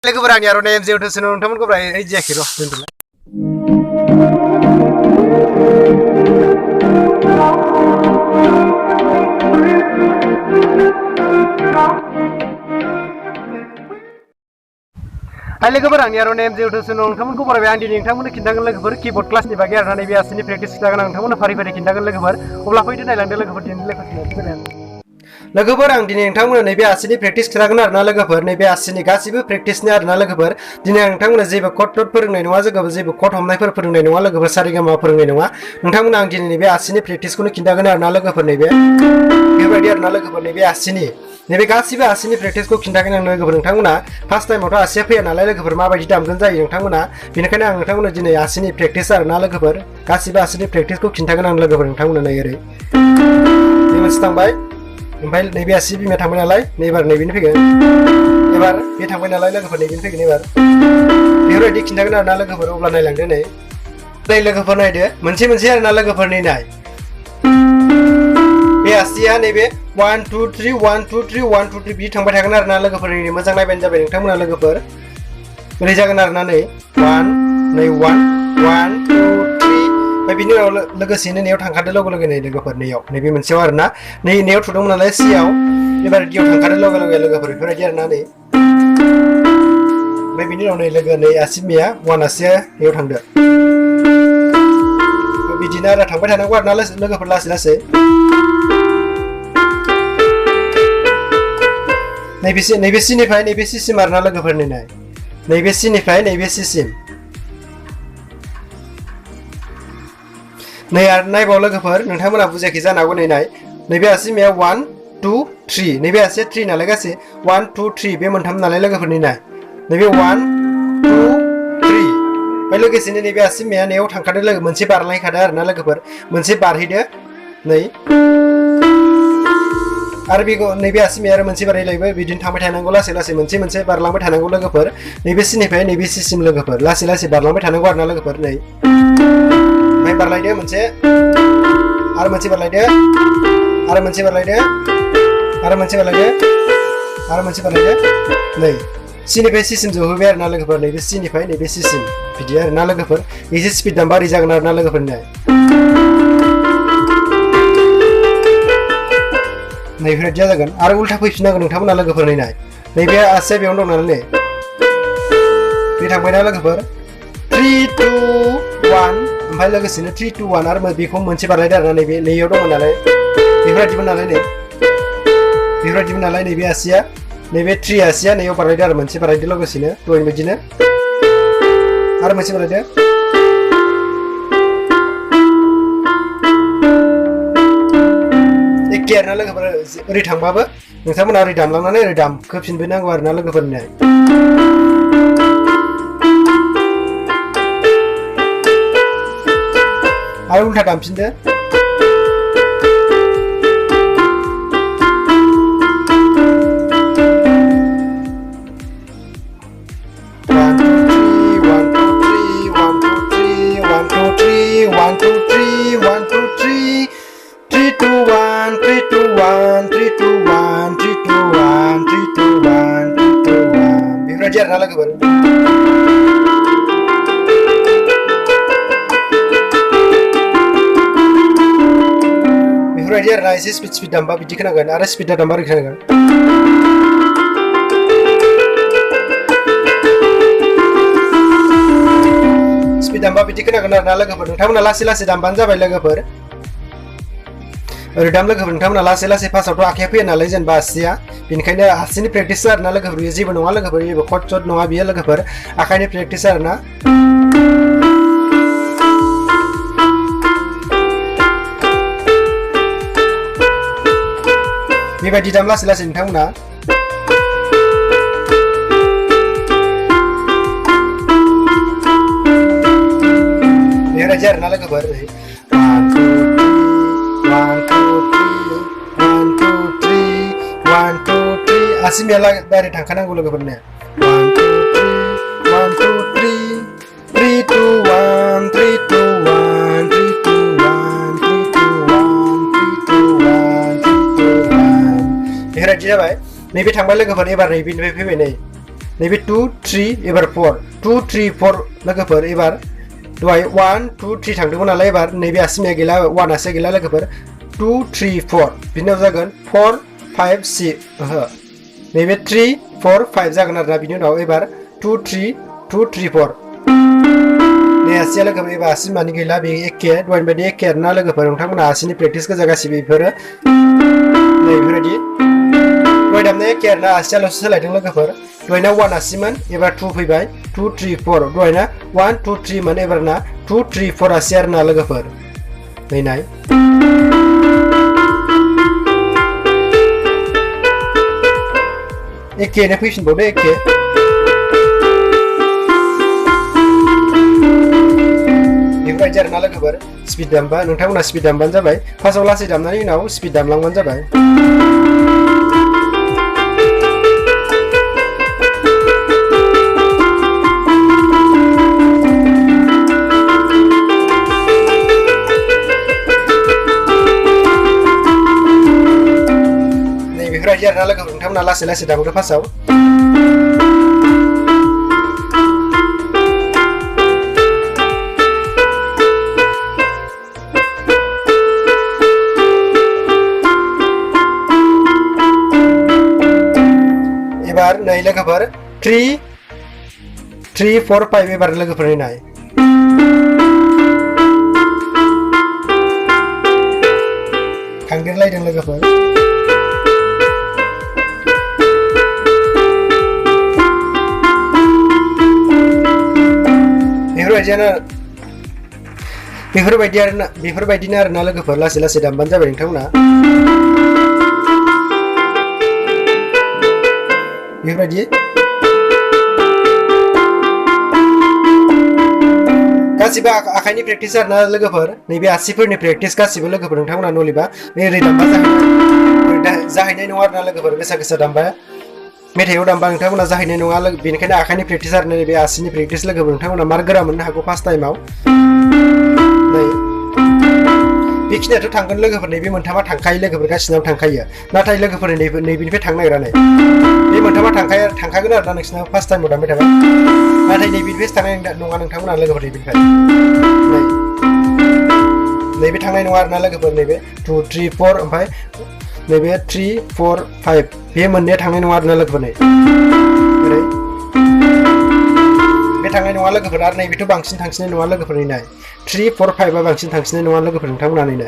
लोगोफोर आंनि आर'नाइ एम जियाव थोसोनो नोंथांमोनखौ ओइ जायाखै र' दोनथ'लाय। हाय लोगोफोर आंनि आर'नाइ एम जियाव थोसोनो नोंथांमोनखौ बरायबाय। आं दिनै नोंथांमोननो खिन्थागोन लोगोफोर कीबोर्ड क्लासनि बागै आरोना नैबे आसिनि प्रेक्टिस खिन्थागोन आं नोंथांमोननो फारि फारि खिन्थागोन लोगोफोर। अब्ला फैदो नायलांदो लोगोफोर दिनै लोगोफोर आं दिनै नोंथांमोननो नैबे आसिनि प्रेक्टिस खिन्थागोन आरोना लोगोफोर। नैबे आसिनि गासिबो प्रेक्टिसनि आरोना लोगोफोर। दिनै आं नोंथांमोननो जेबो कट टट फोरोंनाय नङा, जेबो कट हमनायफोर फोरोंनाय नङा लोगोफोर, सारेगामा फोरोंनाय नङा। नोंथांमोननो आं दिनै नैबे आसिनि प्रेक्टिसखौनो खिन्थागोन आरोना लोगोफोर। नैबे बेबायदि आरोना लोगोफोर, नैबे आसिनि नैबे गासिबो आसिनि प्रेक्टिसखौ खिन्थागोन आं लोगोफोर। नोंथांमोना फार्स्ट टाइमावथ' आसिया फैया नालाय लोगोफोर, माबायदि दामगोन जायो नोंथांमोना। बेनिखायनो आं नोंथांमोननो दिनै आसिनि प्रेक्टिस आरोना लोगोफोर, गासिबो आसिनि प्रेक्टिसखौ खिन्थागोन आं लोगोफोर नोंथांमोननो। नै ओरै बे मोनसे थांबाय, ओमफ्राय नैबे आसि बिमाया थांबाय नालाय, एबार नैबेनो फैगोन, एबार बे थांबाय नालाय लोगोफोर, नैबेनो फैगोन एबार। बेफोरबायदि खिन्थागोन आरोना लोगोफोर। अब्ला नायलांदो नै लोगोफोर, नायदो मोनसे मोनसे आरोना लोगोफोर। नै नाय बे आसिया नैबे 1 2 3 1 2 3 1 2 3 बिदि थांबाय थागोन आरोना लोगोफोर। नै मोजां नायबानो जाबाय नोंथांमोना लोगोफोर। ओरै जागोन आरोना नै 1 नै 1 1 2 3, ओमफ्राय बिनि उनाव लोगोसेनो नैयाव थांखादो लोगो लोगो नै लोगोफोर, नैयाव नैबे मोनसेयाव आरोना, नैयाव थुदोंमोन नालाय सियाव, एबार डियाव थांखादो लोगो लोगो लोगोफोर। बेफोरबायदि आरोना नै, ओमफ्राय बिनि उनाव नै लोगो नै आसि बिमाया 1 आसिया नैयाव थांदो। बिदिनो आरो थांबाय थानांगौ आरोना लोगोफोर, लासै लासै। नैबे सिनिफ्राय नैबे सिसिम आरोना लोगोफोर। नै नाय नैबे सिनिफ्राय नैबे सिसिम। नै आरो नायबाव लोगोफोर, नोंथांमोना बुजियाखै जानो हागौ। नै नाय नैबे आसि बिमाया 1 2 3, नैबे आसिया 3 नालाय गासै 1 2 3 बे मोनथाम नालाय लोगोफोर। नै नाय नैबे 1 2 3, ओमफ्राय लोगोसेनो नैबे आसि बिमाया नैयाव थांखादो लोगो, मोनसे बारलायखादो आरोना लोगोफोर, मोनसे बारहैदो नै, आरो बेखौ नैबे आसि बिमाया आरो मोनसे बारहैलायबाय। बिदिनो थांबाय थानांगौ लासै लासै, मोनसे मोनसे बारलांबाय थानांगौ लोगोफोर। नैबे सिनिफ्राय नैबे सिसिम लोगोफोर, लासै लासै बारलांबाय थानांगौ आरोना लोगोफोर। नै ओमफ्राय बारलायदो मोनसे, आरो मोनसे बारलायदो, आरो मोनसे बारलायदो, आरो मोनसे बारलायदो, आरो मोनसे बारलायदो। नै सिनिफ्राय सिसिम जोबहैबाय आरोना लोगोफोर, नैबे सिनिफ्राय नैबे सिसिम। बिदि आरोना लोगोफोर, एसे स्पिड दामबा ओरै जागोन आरोना लोगोफोर। नै बेफोरबायदिया जागोन। आरो उल्था फैफिननांगोन नोंथांमोना लोगोफोर। नै नाय नैबे आसिया बेयावनो दं नालाय, नै बे थांबायना लोगोफोर 3 2 1, ओमफ्राय लोगोसेनो 3 2 1, आरो बेखौ मोनसे बारलायदो आरोना। नैबे नैयाव दंमोन नालाय, बेफोरबायदिमोन नालाय, नै बेफोरबायदिमोन नालाय। नैबे आसिया नैबे 3 आसिया नैयाव बारलायदो आरो मोनसे बारलायदो लोगोसेनो दहायनि बायदिनो, आरो मोनसे बारलायदो। एखे आरोना लोगोफोर, ओरै थांबाबो नोंथांमोना ओरै दामलांनानै ओरै दामखोफिनबोनांगौ आरोना लोगोफोरनो। आरो उल्था दामफिनदो। बेफोरबायदि आरोना लोगोफोर। बेफोरबायदि आरोना, एसे स्पिड दामबा बिदि खोनांगोन, आरो स्पिड दामबा ओरै खोनांगोन। स्पिड दामबा बिदि खोनांगोन आरोना लोगोफोर। नोंथांमोना लासै लासै दामबानो जाबाय लोगोफोर। ओरै दाम लोगोफोर, नोंथांमोना लासै लासै, फार्स्टआवथ' आखाइया फैया नालाय जेनेबा आसिया, बेनिखायनो आसिनि प्रेक्टिस आरोना लोगोफोर। बेयो जेबो नङा लोगोफोर, जेबो कट चट नङा बियो लोगोफोर, आखाइनि प्रेक्टिस आरोना। बेबायदि दाम लासै लासै नोंथांमोना। बेबायदि आरोना लोगोफोर। 1 2 3 आसि बिमाया डाइरेक्ट थांखानांगौ लोगोफोरनो। 1 2 3 3 2 1 3 2 1 3 2 1 3 2 1 3 2 1 3 2 1। बेफोरबायदि जाबाय। नैबे थांबाय लोगोफोर, एबार नैबेनिफ्राय फैबाय। नै नैबे 2 3 एबार 4 2 3 4 लोगोफोर एबार दहाय 1 2 3 थांदोंमोन नालाय एबार नैबे आसिमाया गैला 1 आसिया गैला लोगोफोर 2 3 4 बिनि उनाव जागोन 4 5 6 ओहो नैबे 3 4 5 जागोन आरोना बिनि उनाव एबार 2 3 2 3 4 नै आसिया लोगोफोर एबार आसि मानि गैला बे एखे दहायनि बायदि एखे आरोना लोगोफोर नोंथांमोना आसिनि प्रेक्टिस गोजा गासिबो बेफोरो नै बेफोरबायदि दहाय दामनाया एखे आरोना आसियाल'सो सोलायदों लोगोफोर दहायना 1 आसिमोन एबार 2 फैबाय 2 3 4 दहायना 1 2 3 मोन एबारना 2 3 4 आसि आरोना लोगोफोर नै नाय एखेनो फैफिनबावदो एखे बेफोरबायदि आरोना लोगोफोर स्पिड दामबा नोंथांमोना स्पिड दामबानो जाबाय फार्स्टआव लासै दामनायनि उनाव स्पिड दामलांबानो जाबाय नै बेफोरबायदि आरोना लोगोफोर नोंथांमोना लासै लासै दामदो फार्स्टआव एबार नै लोगोफोर 3 4 5 एबार लोगोफोर नाय थांदेरलायदों लोगोफोर बेफोरबायदिनो आरोना लोगोफोर लासै लासै दामबानो जाबाय नोंथांमोना बेफोरबायदि गासिबो आखाइनि प्रेक्टिस आरोना लोगोफोर नैबे आसिफोरनि प्रेक्टिस गासिबो लोगोफोर नोंथांमोना नलिबा ओरै दामबा जाहैनाय नङा आरोना लोगोफोर गोसा गोसा दामबा मेथाइआव दामबा नोंथांमोना जाहैनाय नङा बेनिखायनो आखाइनि प्रेक्टिस आरो नैबे आसिनि प्रेक्टिस लोगोफोर नोंथांमोना मार गोरा मोननो हागौ फार्स्ट टाइमाव नै बेखिनियाथ' थांगोन लोगोफोर नैबे मोनथामा थांखायो लोगोफोर गासिनाबो थांखायो नाथाय लोगोफोर नैबेनिफ्राय थांनो नागिरा नै बे मोनथामा थांखागोन आरोना नोंसिना फार्स्ट टाइमाव दामबाय थाबा नाथाय नैबेनिफ्राय थांनाय नङा नोंथांमोना लोगोफोर नैबेनिफ्राय नैबे थांनाय नङा आरोना लोगोफोर नैबे 2 3 4 ओमफ्राय नैबे 3 4 5 बे मोननैया थांनाय नङा आरोना लोगोफोर नै ओरै बे थांनाय नङा लोगोफोर आरो नैबेथ' बांसिन थांसिननाय नङा लोगोफोर नाय 3 4 5 आ बांसिन थांसिननाय नङा लोगोफोर नोंथांमोना नाय नै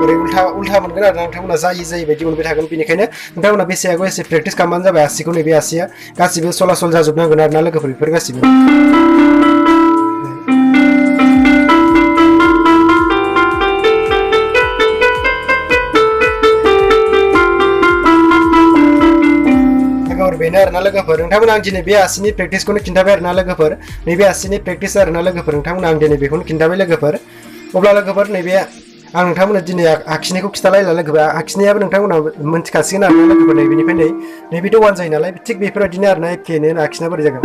ओरै उल्था मोनगोन आरो नोंथांमोना जायै बायदि मोनबाय थागोन बेनिखायनो नोंथांमोना बेसे हागौ एसे प्रेक्टिस खालामबानो जाबाय आसिखौ नैबे आसिया गासिबो सलासल जाजोबनांगोन आरोना लोगोफोर बेफोर गासिबो बेनो आरोना लोगोफोर नोंथांमोना आं दिनै बे आसिनि प्रेक्टिसखौनो खिन्थाबाय आरोना लोगोफोर नैबे आसिनि प्रेक्टिस आरोना लोगोफोर नोंथांमोना आं दिनै बेखौनो खिन्थाबाय लोगोफोर अब्ला लोगोफोर नैबे आं नोंथांमोना दिनै आखिनायखौ खिन्थालायला लोगोफोर आखिनायाबो नोंथांमोना मोनथिखासिगोन आरोना लोगोफोर नैबेनिफ्राय नैबेथ' 1 जायो नालाय थिग बेफोरबायदिनो आरोना एखेनो आखिना बोरै जागोन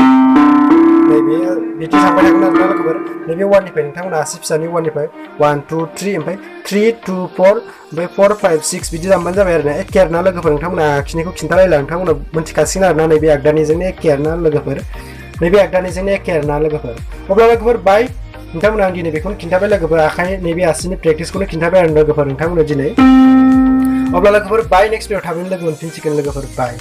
नैबे बिदि थांबाय थागोन आरोना लोगोफोर नैबे 1 निफ्राय नोंथांमोना आसि फिसानि 1 निफ्राय 1 2 3 ओमफ्राय 3 2 4 ओमफ्राय 4 5 6 बिदि दामबानो जाबाय आरोना एखे आरोना लोगोफोर नोंथांमोना आखिनायखौ खिन्थालायला नोंथांमोना मोनथिखासिगोन आरोना नैबे आगदानिजोंनो एखे आरोना लोगोफोर नैबे आगदानिजोंनो एखे आरोना लोगोफोर अब्ला लोगोफोर बाय नोंथांमोना आं दिनै बेखौनो खिन्थाबाय लोगोफोर आखाइ नैबे आसिनि प्रेक्टिसखौनो खिन्थाबाय आरो लोगोफोर नोंथांमोना दिनै अब्ला लोगोफोर बाय नेक्स्ट भिडिअ थाबैनो लोगो मोनफिनसिगोन लोगोफोर बाय